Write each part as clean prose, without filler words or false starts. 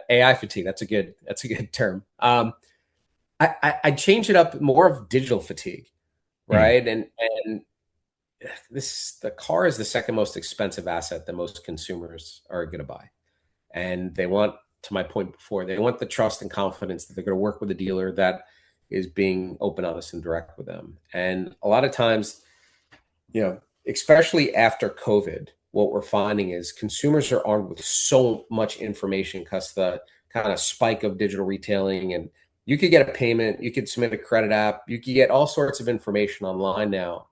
AI fatigue. That's a good term. I change it up more of digital fatigue, Mm. right? And the car is the second most expensive asset that most consumers are going to buy. And they want, to my point before, they want the trust and confidence that they're going to work with a dealer that is being open, honest, and direct with them. And a lot of times, especially after COVID, what we're finding is consumers are armed with so much information because the kind of spike of digital retailing, and you could get a payment, you could submit a credit app, you could get all sorts of information online now.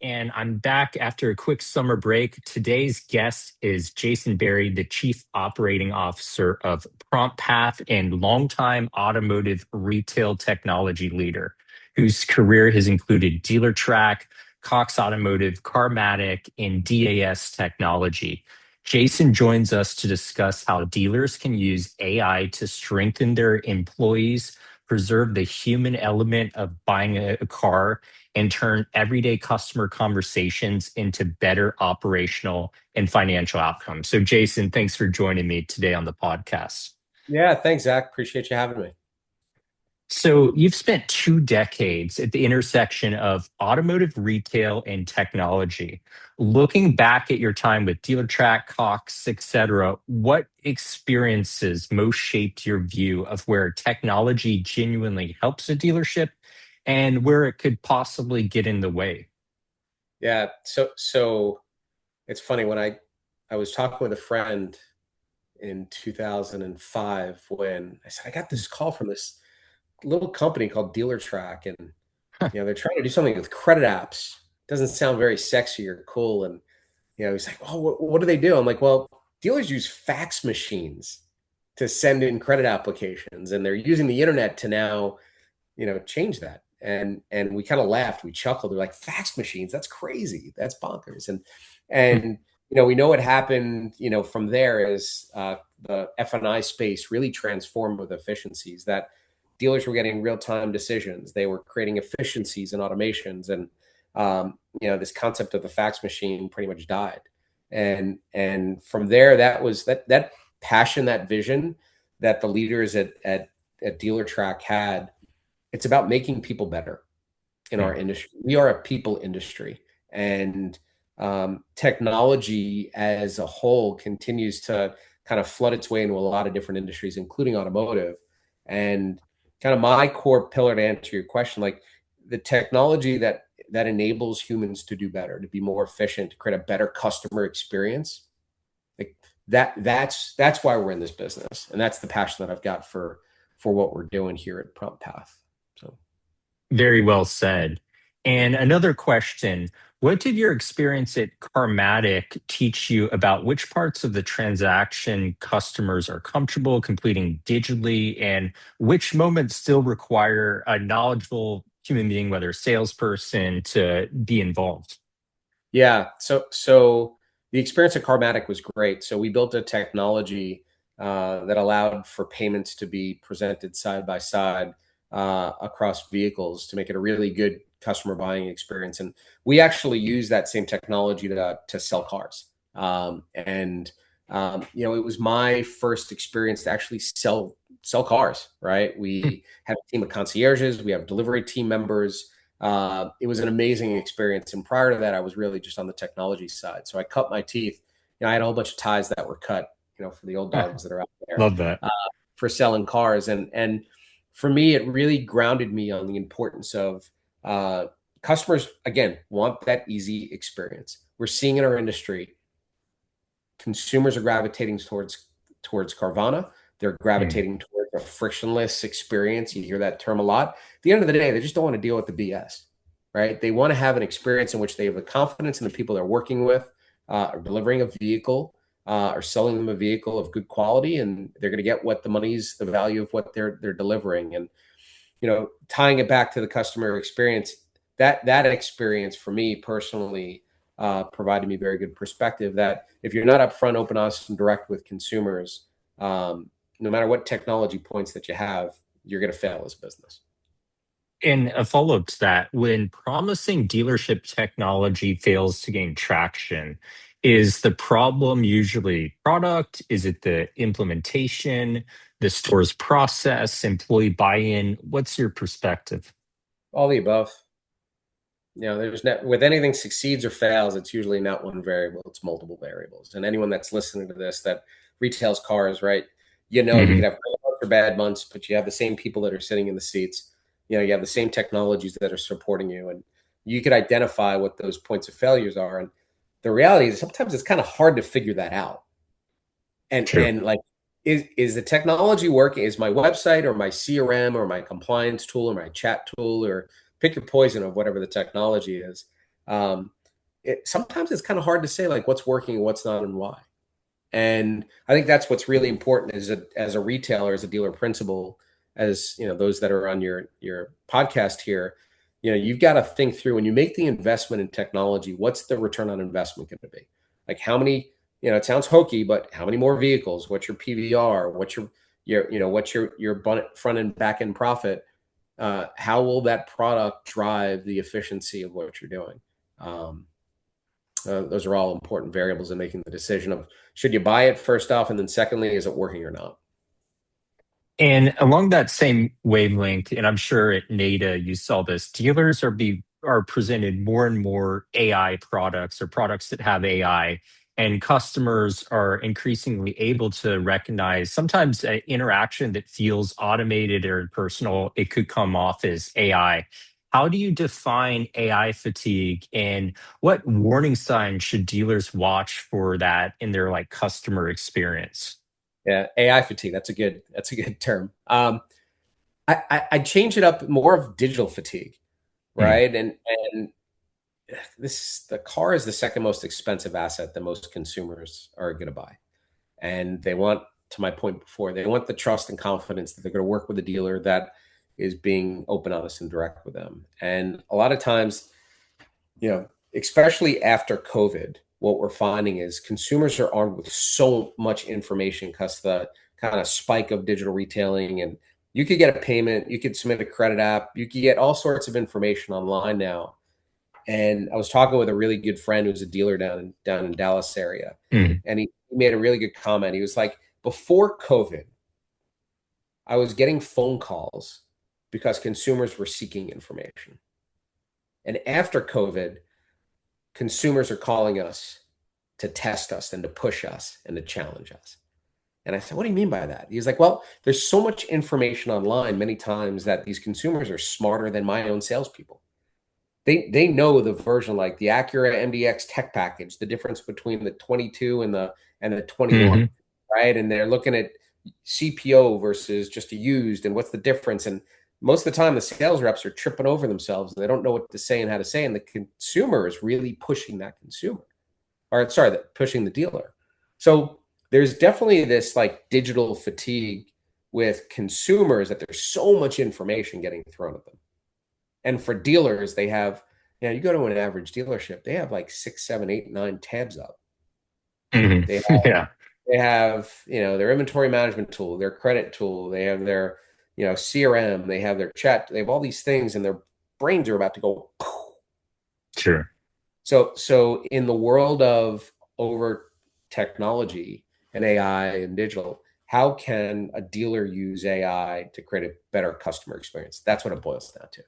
And I'm back after a quick summer break. Today's guest is Jason Barrie, the Chief Operating Officer of PromptPath and longtime automotive retail technology leader, whose career has included DealerTrack, Cox Automotive, Carmatic, and DAS Technology. Jason joins us to discuss how dealers can use AI to strengthen their employees, preserve the human element of buying a car, and turn everyday customer conversations into better operational and financial outcomes. So, Jason, thanks for joining me today on the podcast. Yeah, thanks, Zach. Appreciate you having me. So, you've spent 2 decades at the intersection of automotive retail and technology. Looking back at your time with DealerTrack, Cox, etc., what experiences most shaped your view of where technology genuinely helps a dealership and where it could possibly get in the way? Yeah, so it's funny when I was talking with a friend in 2005 when I said I got this call from this little company called DealerTrack, and they're trying to do something with credit apps. Doesn't sound very sexy or cool. And he's like, "Oh, what do they do?" I'm like, "Well, dealers use fax machines to send in credit applications, and they're using the internet to now, change that." And we kind of laughed, we chuckled. They're like, "Fax machines? That's crazy. That's bonkers." And we know what happened. From there is the F&I space really transformed with efficiencies that dealers were getting real-time decisions. They were creating efficiencies and automations, and this concept of the fax machine pretty much died. And from there, that was that passion, that vision that the leaders at DealerTrack had. It's about making people better in our Mm. industry. We are a people industry, and technology as a whole continues to kind of flood its way into a lot of different industries, including automotive. And kind of my core pillar to answer your question, like the technology that enables humans to do better, to be more efficient, to create a better customer experience. Like that's why we're in this business, and that's the passion that I've got for what we're doing here at PromptPath. So. Very well said. And another question, what did your experience at Carmatic teach you about which parts of the transaction customers are comfortable completing digitally and which moments still require a knowledgeable human being, whether a salesperson, to be involved? Yeah. So the experience at Carmatic was great. So we built a technology that allowed for payments to be presented side by side across vehicles to make it a really good customer buying experience. And we actually use that same technology to sell cars. It was my first experience to actually sell cars. Right. We have a team of concierges. We have delivery team members. It was an amazing experience. And prior to that, I was really just on the technology side. So I cut my teeth. I had a whole bunch of ties that were cut, for the old dogs that are out there Love that. for selling cars. And for me, it really grounded me on the importance of customers, again, want that easy experience. We're seeing in our industry, consumers are gravitating towards Carvana. They're Mm. gravitating towards a frictionless experience. You hear that term a lot. At the end of the day, they just don't want to deal with the BS, right? They want to have an experience in which they have the confidence in the people they're working with, or delivering a vehicle, or selling them a vehicle of good quality, and they're going to get what the value of what they're delivering. And tying it back to the customer experience, that experience for me personally provided me very good perspective that if you're not upfront, open, honest, and direct with consumers, no matter what technology points that you have, you're going to fail as a business. And a follow-up to that, when promising dealership technology fails to gain traction, is the problem usually product? Is it the implementation, the store's process, employee buy-in? What's your perspective? All the above. There's not, with anything succeeds or fails, it's usually not one variable, it's multiple variables. And anyone that's listening to this that retails cars, right? You could Hmm. have great months or bad months, but you have the same people that are sitting in the seats. You have the same technologies that are supporting you, and you could identify what those points of failures are. And the reality is sometimes it's kind of hard to figure that out. True. And like, is the technology working? Is my website or my CRM or my compliance tool or my chat tool, or pick your poison of whatever the technology is? Um, Sometimes it's kind of hard to say like what's working and what's not and why. And I think that's what's really important as a retailer, as a dealer principal, as those that are on your podcast here, you've got to think through when you make the investment in technology, what's the return on investment going to be? Like how many, it sounds hokey, but how many more vehicles? What's your PVR? What's your front and back end profit? How will that product drive the efficiency of what you're doing? Um, those are all important variables in making the decision of should you buy it first off, and then secondly, is it working or not? And along that same wavelength, and I'm sure at NADA you saw this, dealers are presented more and more AI products or products that have AI, and customers are increasingly able to recognize sometimes an interaction that feels automated or impersonal. It could come off as AI. How do you define AI fatigue, and what warning signs should dealers watch for that in their like customer experience? Yeah, AI fatigue. That's a good term. I'd change it up more of digital fatigue, Mm, right? And the car is the second most expensive asset that most consumers are going to buy, and they want, to my point before, they want the trust and confidence that they're going to work with a dealer that is being open, honest, and direct with them. And a lot of times, especially after COVID, what we're finding is consumers are armed with so much information because the kind of spike of digital retailing, and you could get a payment, you could submit a credit app, you could get all sorts of information online now. And I was talking with a really good friend who's a dealer down in Dallas area, mm, and he made a really good comment. He was like, before COVID, I was getting phone calls because consumers were seeking information. And after COVID, consumers are calling us to test us and to push us and to challenge us. And I said, what do you mean by that? He's like, well, there's so much information online many times that these consumers are smarter than my own salespeople. They know the version, like the Acura MDX tech package, the difference between the 22 and the 21, mhm. right? And they're looking at CPO versus just a used and what's the difference. And most of the time the sales reps are tripping over themselves and they don't know what to say and how to say. And the consumer is really pushing that consumer, or sorry, pushing the dealer. So there's definitely this like digital fatigue with consumers, that there's so much information getting thrown at them. And for dealers, they have, you go to an average dealership, they have like 6, 7, 8, 9 tabs up. Mhm. They have, Yeah, their inventory management tool, their credit tool, they have their, CRM, they have their chat, they have all these things, and their brains are about to go. sure. So in the world of over technology and AI and digital, how can a dealer use AI to create a better customer experience? That's what it boils down to.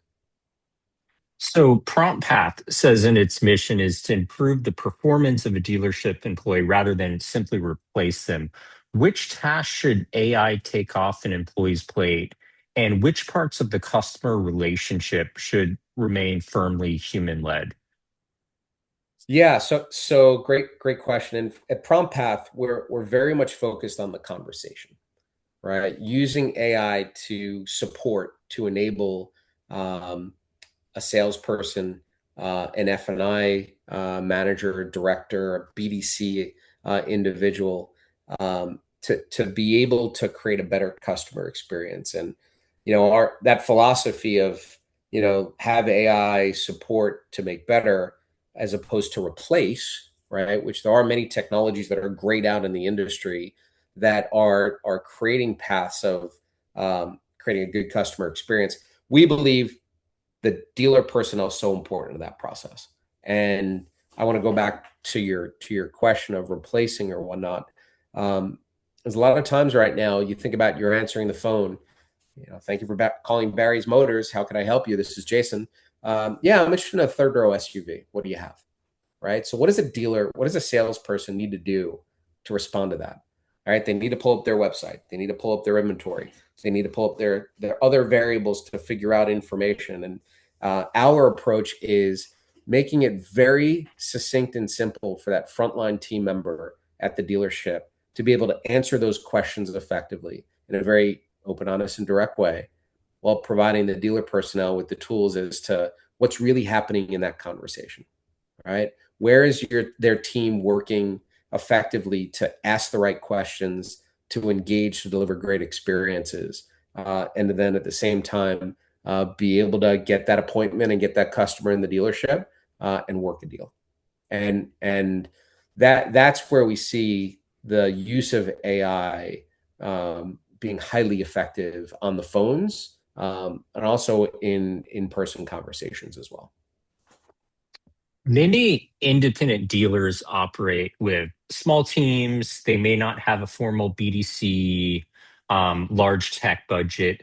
So PromptPath says in its mission is to improve the performance of a dealership employee rather than simply replace them. Which tasks should AI take off an employee's plate, and which parts of the customer relationship should remain firmly human-led? Yeah, so great question. And at PromptPath, we're very much focused on the conversation, right? Using AI to support, to enable um, a salesperson, an F&I manager, director, a BDC individual, to be able to create a better customer experience. And our that philosophy of have AI support to make better as opposed to replace, right? Which there are many technologies that are great out in the industry that are creating paths of creating a good customer experience. We believe the dealer personnel is so important to that process. And I want to go back to your question of replacing or whatnot. There's a lot of times right now you think about you're answering the phone. Thank you for calling Barry's Motors. How can I help you? This is Jason. Yeah, I'm interested in a third row SUV. What do you have? Right. So what does a salesperson need to do to respond to that? All right. They need to pull up their website. They need to pull up their inventory. They need to pull up their other variables to figure out information. And our approach is making it very succinct and simple for that frontline team member at the dealership to be able to answer those questions effectively in a very open, honest, and direct way, while providing the dealer personnel with the tools as to what's really happening in that conversation, right? Where is their team working effectively to ask the right questions, to engage, to deliver great experiences, and then at the same time, be able to get that appointment and get that customer in the dealership and work a deal. And that's where we see the use of AI being highly effective on the phones, and also in in-person conversations as well. Many independent dealers operate with small teams. They may not have a formal BDC, large tech budget.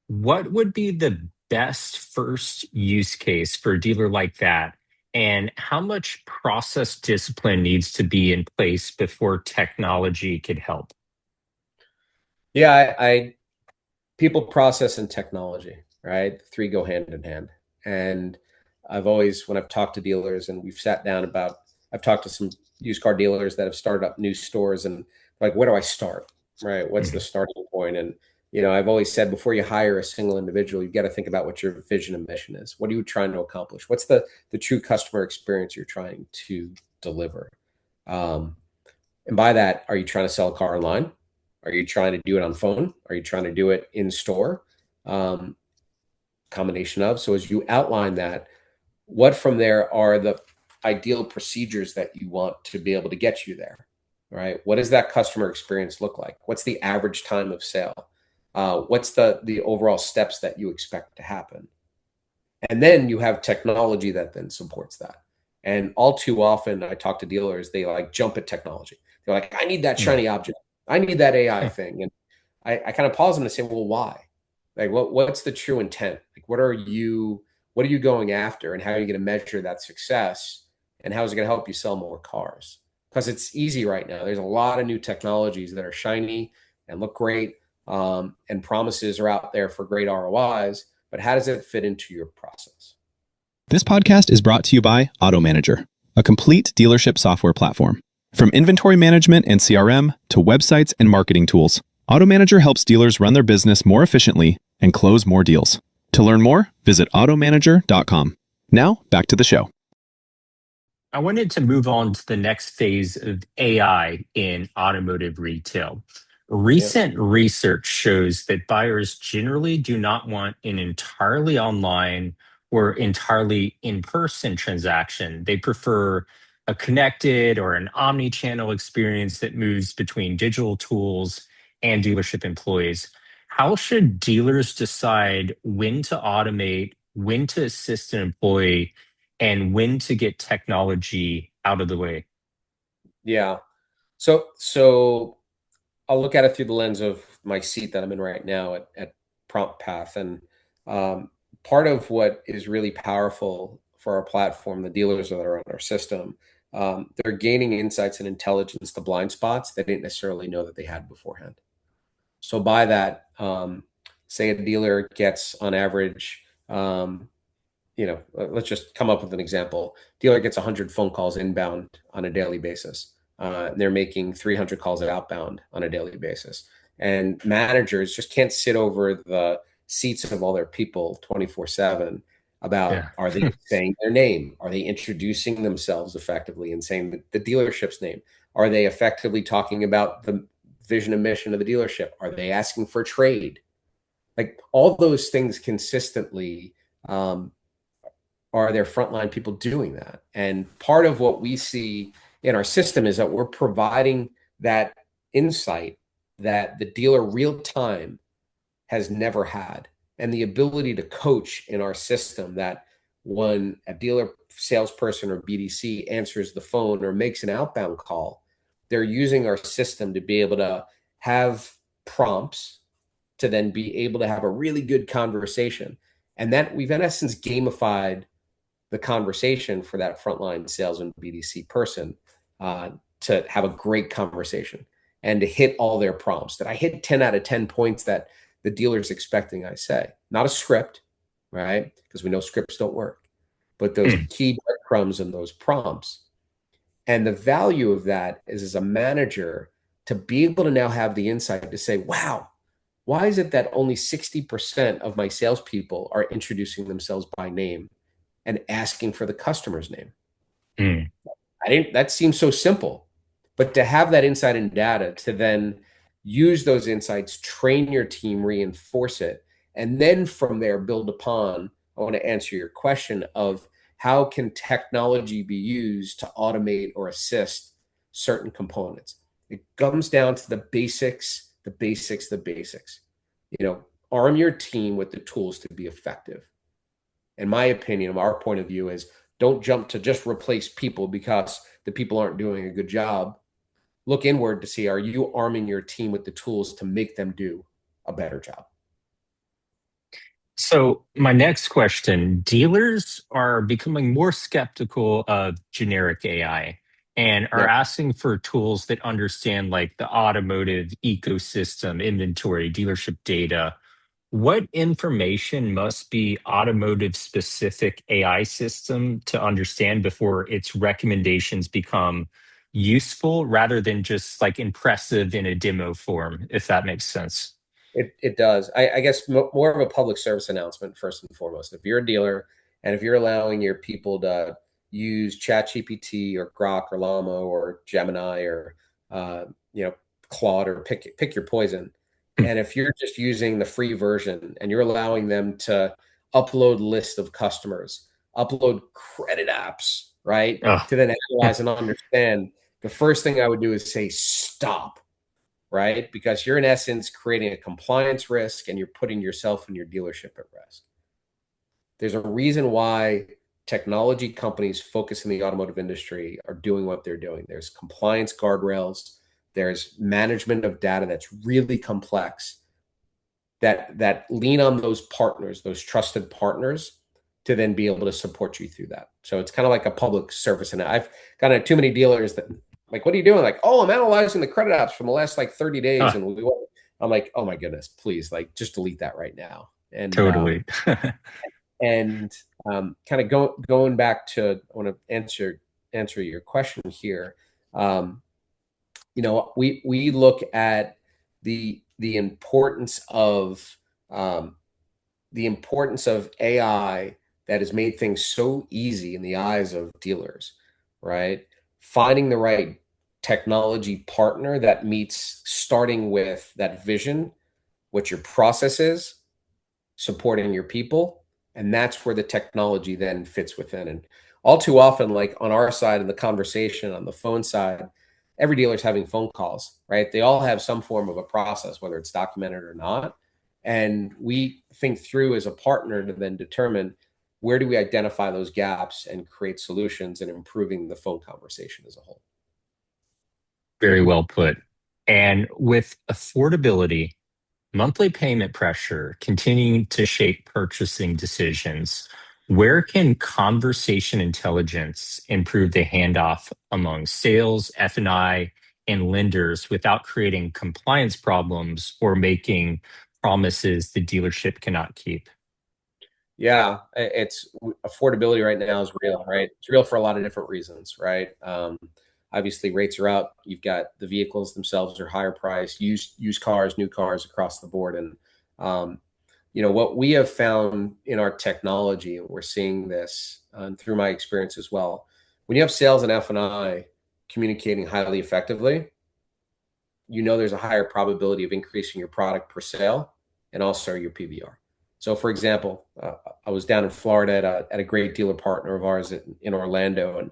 What would be the best first use case for a dealer like that? And how much process discipline needs to be in place before technology could help? Yeah, I people, process, and technology, right? The three go hand in hand. And I've always, when I've talked to dealers and we've sat down I've talked to some used car dealers that have started up new stores and like, where do I start? Right? What's the Mhm. starting point? And I've always said before you hire a single individual, you've got to think about what your vision and mission is. What are you trying to accomplish? What's the true customer experience you're trying to deliver? Um, and by that, are you trying to sell a car online? Are you trying to do it on phone? Are you trying to do it in store? Um, Combination of. So as you outline that, what from there are the ideal procedures that you want to be able to get you there, right? What does that customer experience look like? What's the average time of sale? What's the overall steps that you expect to happen? And then you have technology that then supports that. And all too often, I talk to dealers, they like jump at technology. They're like, I need that Mm. shiny object. I need that AI thing. And I kind of pause them and say, well, why? Like, what's the true intent? Like, what are you going after, and how are you going to measure that success? And how is it going to help you sell more cars? Because it's easy right now. There's a lot of new technologies that are shiny and look great, and promises are out there for great ROIs. But how does it fit into your process? This podcast is brought to you by Auto Manager, a complete dealership software platform. From inventory management and CRM to websites and marketing tools, Auto Manager helps dealers run their business more efficiently and close more deals. To learn more, visit automanager.com. Now, back to the show. I wanted to move on to the next phase of AI in automotive retail. Yeah. Recent research shows that buyers generally do not want an entirely online or entirely in person transaction. They prefer a connected or an omnichannel experience that moves between digital tools and dealership employees. How should dealers decide when to automate, when to assist an employee, and when to get technology out of the way? Yeah. So I'll look at it through the lens of my seat that I'm in right now at PromptPath. And part of what is really powerful for our platform, the dealers that are on our system, they're gaining insights and intelligence to blind spots they didn't necessarily know that they had beforehand. So by that, say a dealer gets on average, let's just come up with an example. Dealer gets 100 phone calls inbound on a daily basis. And they're making 300 calls outbound on a daily basis. And managers just can't sit over the seats of all their people 24/7 about, Yeah. are they saying their name? Are they introducing themselves effectively and saying the dealership's name? Are they effectively talking about the vision and mission of the dealership? Are they asking for trade? Like all those things consistently, um, are their frontline people doing that? And part of what we see in our system is that we're providing that insight that the dealer real time has never had. and the ability to coach in our system that when a dealer salesperson or BDC answers the phone or makes an outbound call, they're using our system to be able to have prompts to then be able to have a really good conversation. And that we've in essence gamified the conversation for that frontline sales and BDC person to have a great conversation and to hit all their prompts. That I hit 10 out of 10 points that the dealer's expecting I say. Not a script, right? Because we know scripts don't work, but those key breadcrumbs and those prompts. And the value of that is as a manager to be able to now have the insight to say, wow, why is it that only 60% of my salespeople are introducing themselves by name and asking for the customer's name? That seems so simple, but to have that insight and data to then use those insights, train your team, reinforce it, and then from there build upon. I want to answer your question of how can technology be used to automate or assist certain components. It comes down to the basics, the basics, the basics. Arm your team with the tools to be effective. In my opinion, our point of view is don't jump to just replace people because the people aren't doing a good job. Look inward to see, are you arming your team with the tools to make them do a better job? So my next question, dealers are becoming more skeptical of generic AI and are Yep. asking for tools that understand like the automotive ecosystem, inventory, dealership data. What information must be automotive specific AI system to understand before its recommendations become useful rather than just like impressive in a demo form, if that makes sense? It does. I guess more of a public service announcement first and foremost. If you're a dealer and if you're allowing your people to use ChatGPT or Grok or Llama or Gemini or Claude or pick your poison, and if you're just using the free version and you're allowing them to upload lists of customers, upload credit apps, right, Oh, to then analyze and understand, the first thing I would do is say stop, right? Because you're in essence creating a compliance risk and you're putting yourself and your dealership at risk. There's a reason why technology companies focused in the automotive industry are doing what they're doing. There's compliance guardrails, there's management of data that's really complex that lean on those partners, those trusted partners to then be able to support you through that. So it's kind of like a public service. And I've got too many dealers that like, what are you doing? Like, oh, I'm analyzing the credit apps from the last like 30 days. ah, And I'm like, oh my goodness, please, like just delete that right now. And totally. kind of going back to, I want to answer your question here. We look at the importance of AI that has made things so easy in the eyes of dealers, right? Finding the right technology partner that meets, starting with that vision, what your process is, supporting your people, and that's where the technology then fits within. And all too often, like on our side of the conversation, on the phone side, every dealer's having phone calls, right? They all have some form of a process, whether it's documented or not. And we think through as a partner to then determine where do we identify those gaps and create solutions and improving the phone conversation as a whole. Very well put. And with affordability, monthly payment pressure continuing to shape purchasing decisions, where can conversation intelligence improve the handoff among sales, F&I, and lenders without creating compliance problems or making promises the dealership cannot keep? Yeah, it's affordability right now is real, right? It's real for a lot of different reasons, right? Obviously, rates are up. You've got the vehicles themselves are higher priced, used cars, new cars across the board, and what we have found in our technology, and we're seeing this through my experience as well. When you have sales and F&I communicating highly effectively, there's a higher probability of increasing your product per sale and also your PVR. So, for example, I was down in Florida at a great dealer partner of ours in Orlando, and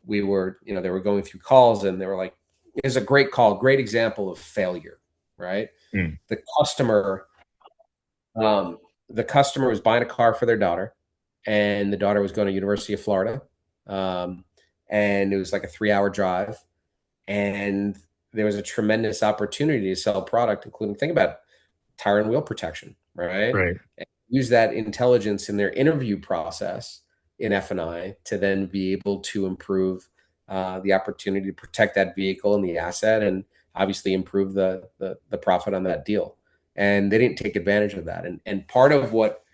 they were going through calls, and they were like, "It's a great call, great example of failure," right? Mm. The customer the customer was buying a car for their daughter, and the daughter was going to University of Florida, and it was like a 3-hour drive, and there was a tremendous opportunity to sell a product, including, think about it, tire and wheel protection, right? Right. And use that intelligence in their interview process in F&I to then be able to improve the opportunity to protect that vehicle and the asset, and obviously improve the profit on that deal. And they didn't take advantage of that. And part of what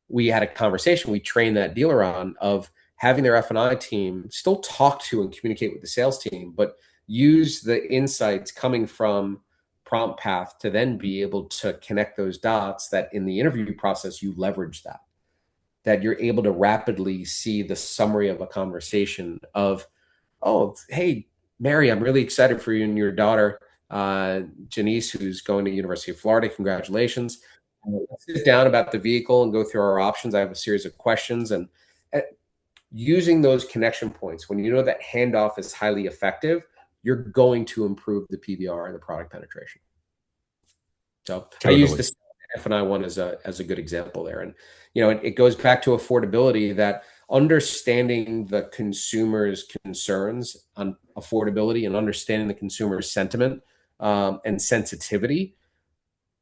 we had a conversation, we trained that dealer on, of having their F&I team still talk to and communicate with the sales team, but use the insights coming from PromptPath to then be able to connect those dots, that in the interview process, you leverage that you're able to rapidly see the summary of a conversation of, oh, hey, Mary, I'm really excited for you and your daughter, Janice, who's going to University of Florida. Congratulations. Let's sit down about the vehicle and go through our options. I have a series of questions, and using those connection points, when you know that handoff is highly effective, you're going to improve the PVR and the product penetration. So I use this F&I one as a good example there. And, it goes back to affordability, that understanding the consumer's concerns on affordability and understanding the consumer's sentiment and sensitivity,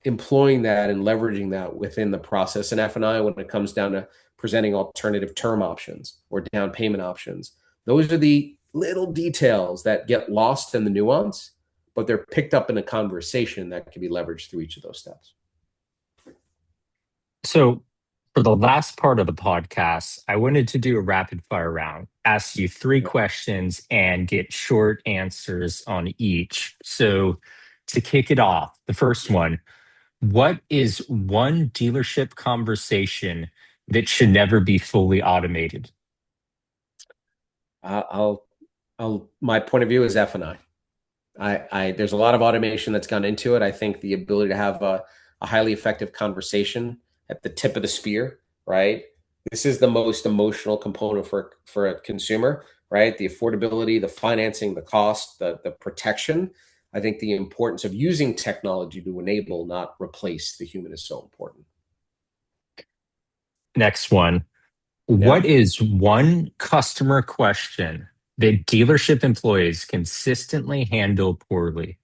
employing that and leveraging that within the process in F&I when it comes down to presenting alternative term options or down payment options. Those are the little details that get lost in the nuance, but they're picked up in a conversation that can be leveraged through each of those steps. So for the last part of the podcast, I wanted to do a rapid fire round, ask you 3 questions and get short answers on each. So to kick it off, the first one, what is one dealership conversation that should never be fully automated? My point of view is F&I. There's a lot of automation that's gone into it. I think the ability to have a highly effective conversation at the tip of the spear, right? This is the most emotional component for a consumer, right? The affordability, the financing, the cost, the protection. I think the importance of using technology to enable, not replace, the human is so important. Next one. What is one customer question that dealership employees consistently handle poorly?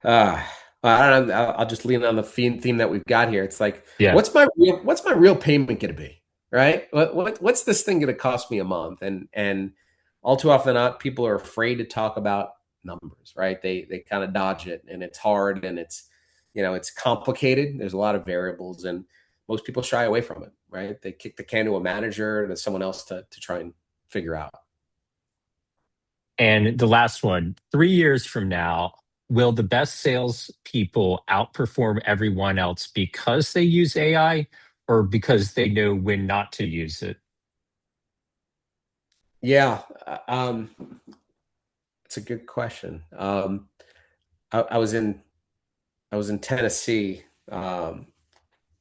I don't know. I'll just lean on the theme that we've got here. It's like, Yeah. what's my real payment going to be, right? What's this thing going to cost me a month? And all too often, not people are afraid to talk about numbers, right? They kind of dodge it, and it's hard, and it's complicated. There's a lot of variables, and most people shy away from it, right? They kick the can to a manager and someone else to try and figure out. And the last one, 3 years from now, will the best salespeople outperform everyone else because they use AI or because they know when not to use it? Yeah, it's a good question. I was in Tennessee. I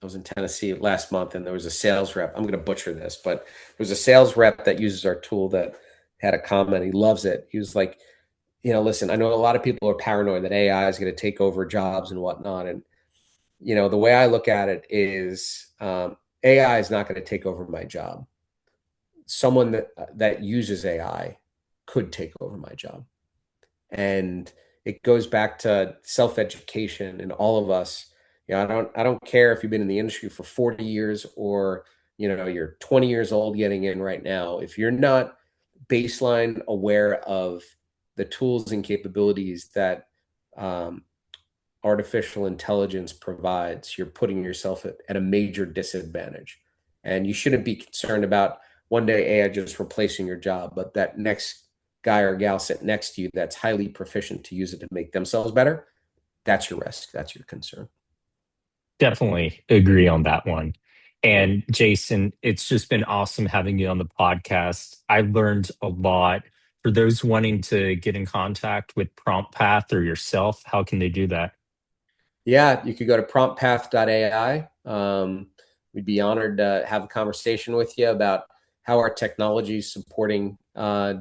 was in Tennessee last month, and there was a sales rep. I'm going to butcher this, but there was a sales rep that uses our tool that had a comment. He loves it. He was like, listen, I know a lot of people are paranoid that AI is going to take over jobs and whatnot. And, the way I look at it is AI is not going to take over my job. Someone that uses AI could take over my job. And it goes back to self-education, and all of us. I don't care if you've been in the industry for 40 years or you're 20 years old getting in right now. If you're not baseline aware of the tools and capabilities that artificial intelligence provides, you're putting yourself at a major disadvantage. And you shouldn't be concerned about one day AI just replacing your job, but that next guy or gal sitting next to you that's highly proficient to use it to make themselves better, that's your risk. That's your concern. Definitely agree on that one. And Jason, it's just been awesome having you on the podcast. I learned a lot. For those wanting to get in contact with PromptPath or yourself, how can they do that? Yeah, you could go to promptpath.ai. We'd be honored to have a conversation with you about how our technology is supporting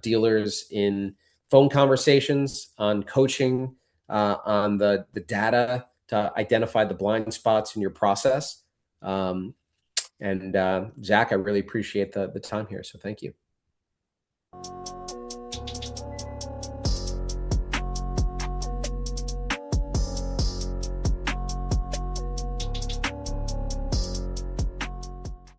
dealers in phone conversations, on coaching, on the data to identify the blind spots in your process. Zach, I really appreciate the time here. So thank you.